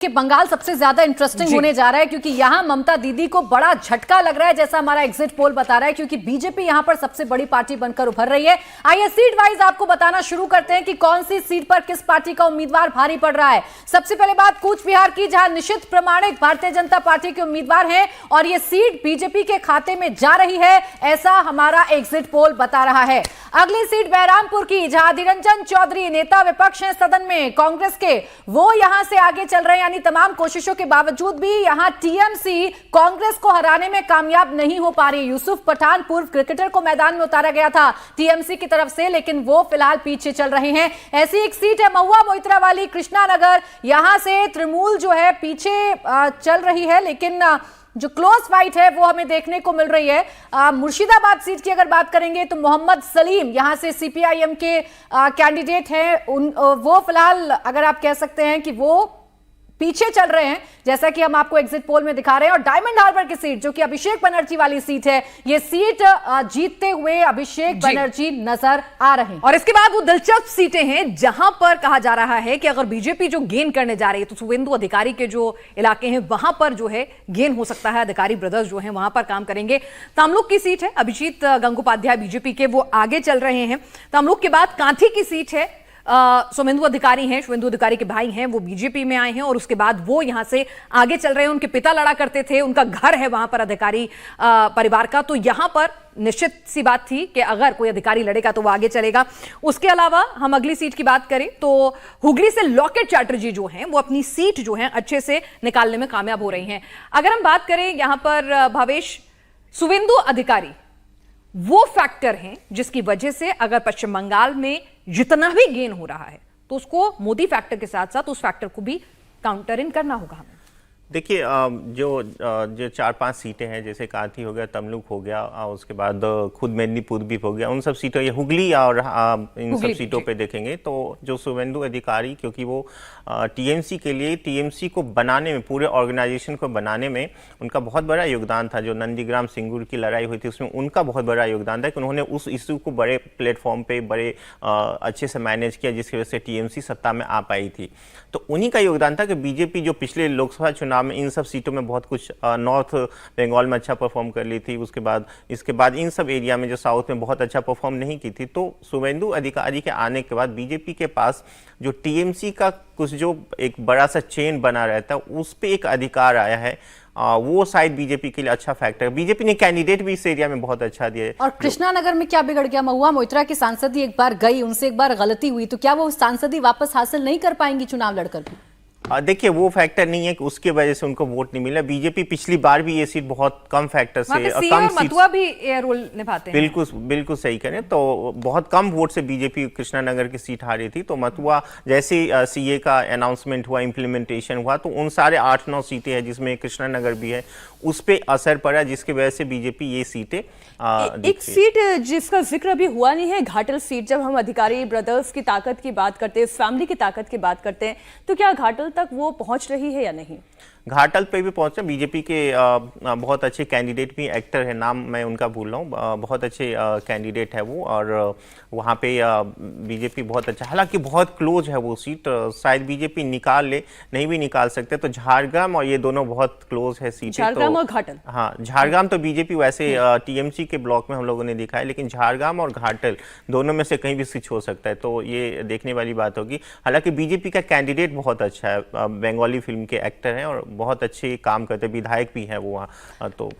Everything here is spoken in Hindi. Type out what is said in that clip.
कि बंगाल सबसे ज्यादा इंटरेस्टिंग होने जा रहा है क्योंकि यहां ममता दीदी को बड़ा झटका लग रहा है, जैसा हमारा एग्जिट पोल बता रहा है, क्योंकि बीजेपी यहां पर सबसे बड़ी पार्टी बनकर उभर रही है। आइए सीट वाइज आपको बताना शुरू करते हैं कि कौन सी सीट पर किस पार्टी का उम्मीदवार भारी पड़ रहा है। सबसे पहले बात कूच बिहार की, जहां निशित प्रामाणिक भारतीय जनता पार्टी के उम्मीदवार हैं और यह सीट बीजेपी के खाते में जा रही है, ऐसा हमारा एग्जिट पोल बता रहा है। अगली सीट बहरामपुर की, जहां अधीर रंजन चौधरी नेता विपक्ष हैं सदन में कांग्रेस के, वो यहां से आगे चल रहे हैं, यानी तमाम कोशिशों के बावजूद भी यहां टीएमसी कांग्रेस को हराने में कामयाब नहीं हो पा रही। यूसुफ पठान पूर्व क्रिकेटर को मैदान में उतारा गया था टीएमसी की तरफ से, लेकिन वो फिलहाल पीछे चल रहे हैं। ऐसी एक सीट है महुआ मोइत्रा वाली कृष्णा नगर, यहां से तृणमूल जो है पीछे चल रही है, लेकिन जो क्लोज फाइट है वो हमें देखने को मिल रही है। मुर्शिदाबाद सीट की अगर बात करेंगे तो मोहम्मद सलीम यहां से सीपीआईएम के कैंडिडेट हैं, वो फिलहाल अगर आप कह सकते हैं कि वो पीछे चल रहे हैं, जैसा कि हम आपको एग्जिट पोल में दिखा रहे हैं। और डायमंड हार्बर की सीट, जो कि अभिषेक बनर्जी वाली सीट है, ये सीट जीतते हुए अभिषेक बनर्जी नजर आ रहे हैं। और इसके बाद वो दिलचस्प सीटें हैं जहां पर कहा जा रहा है कि अगर बीजेपी जो गेन करने जा रही है तो शुवेंदु अधिकारी के जो इलाके हैं वहां पर जो है गेन हो सकता है। अधिकारी ब्रदर्स जो है वहां पर काम करेंगे। तमलुक की सीट है, अभिजीत गंगोपाध्याय बीजेपी के, वो आगे चल रहे हैं। तमलुक के बाद कांठी की सीट है, शुवेंदु अधिकारी हैं, शुवेंदु अधिकारी के भाई हैं, वो बीजेपी में आए हैं और उसके बाद वो यहां से आगे चल रहे हैं। उनके पिता लड़ा करते थे, उनका घर है वहां पर अधिकारी परिवार का, तो यहां पर निश्चित सी बात थी कि अगर कोई अधिकारी लड़ेगा तो वो आगे चलेगा। उसके अलावा हम अगली सीट की बात करें तो हुगली से लॉकेट चैटर्जी जो हैं वो अपनी सीट जो है अच्छे से निकालने में कामयाब हो रही हैं। अगर हम बात करें यहां पर भावेश, शुवेंदु अधिकारी वो फैक्टर हैं जिसकी वजह से अगर पश्चिम बंगाल में जितना भी गेन हो रहा है तो उसको मोदी फैक्टर के साथ साथ उस फैक्टर को भी काउंटर इन करना होगा हमें। देखिए, जो 4-5 सीटें हैं, जैसे कांठी हो गया, तमलुक हो गया, उसके बाद खुद मेदिनीपुर भी हो गया, उन सब सीटों, ये हुगली और इन सब सीटों पे देखेंगे तो जो शुवेंदु अधिकारी, क्योंकि वो टीएमसी के लिए, टीएमसी को बनाने में, पूरे ऑर्गेनाइजेशन को बनाने में उनका बहुत बड़ा योगदान था। जो नंदीग्राम सिंगूर की लड़ाई हुई थी उसमें उनका बहुत बड़ा योगदान था कि उन्होंने उस इशू को बड़े प्लेटफॉर्म पे बड़े अच्छे से मैनेज किया, जिसकी वजह से टीएमसी सत्ता में आ पाई थी। तो उन्हीं का योगदान था कि बीजेपी जो पिछले लोकसभा चुनाव में इन सब सीटों में बहुत कुछ नॉर्थ बंगाल में अच्छा परफॉर्म कर ली थी, इसके बाद इन सब एरिया में जो साउथ में बहुत अच्छा परफॉर्म नहीं की थी, तो शुवेंदु अधिकारी के आने के बाद बीजेपी के पास जो टीएमसी का कुछ जो एक बड़ा सा चेन बना रहता है उस पे एक अधिकार आया है। वो शायद बीजेपी के लिए अच्छा फैक्टर है। बीजेपी ने कैंडिडेट भी इस एरिया में बहुत अच्छा दिया है। और कृष्णा नगर में क्या बिगड़ गया? महुआ मोइत्रा की सांसदी एक बार गई, उनसे एक बार गलती हुई, तो क्या वो सांसदी वापस हासिल नहीं कर पाएंगी चुनाव लड़कर भी? देखिए, वो फैक्टर नहीं है कि उसके वजह से उनको वोट नहीं मिला। बीजेपी पिछली बार भी ये सीट बहुत कम फैक्टर से, कम सीट, मथुआ भी ये रोल निभाते हैं। बिल्कुल सही करें तो बहुत कम वोट से बीजेपी कृष्णा नगर की सीट हारी थी। तो मथुआ जैसे सीए का अनाउंसमेंट हुआ, इम्प्लीमेंटेशन हुआ, तो उन सारे 8-9 सीटें हैं जिसमें कृष्णा नगर भी है, उस पर असर पड़ा, जिसकी वजह से बीजेपी ये सीटें एक सीट जिसका जिक्र अभी हुआ नहीं है, घाटल सीट। जब हम अधिकारी ब्रदर्स की ताकत की बात करते हैं, फैमिली की ताकत की बात करते हैं, तो क्या घाटल तक वो पहुंच रही है या नहीं? घाटल पे भी पहुंचे। बीजेपी के बहुत अच्छे कैंडिडेट भी, एक्टर है, नाम मैं उनका भूल रहा हूँ, बहुत अच्छे कैंडिडेट है वो, और वहाँ पे बीजेपी बहुत अच्छा, हालांकि बहुत क्लोज है वो सीट, शायद बीजेपी निकाल ले, नहीं भी निकाल सकते। तो झारग्राम और ये दोनों बहुत क्लोज है सीटें। झारग्राम और घाटल, हाँ, झारग्राम तो बीजेपी वैसे टीएमसी के ब्लॉक में हम लोगों ने देखा है, लेकिन झारग्राम और घाटल दोनों में से कहीं भी स्विच हो सकता है, तो ये देखने वाली बात होगी। हालांकि बीजेपी का कैंडिडेट बहुत अच्छा है, बंगाली फिल्म के एक्टर हैं और बहुत अच्छे काम करते, विधायक भी हैं वो वहाँ, तो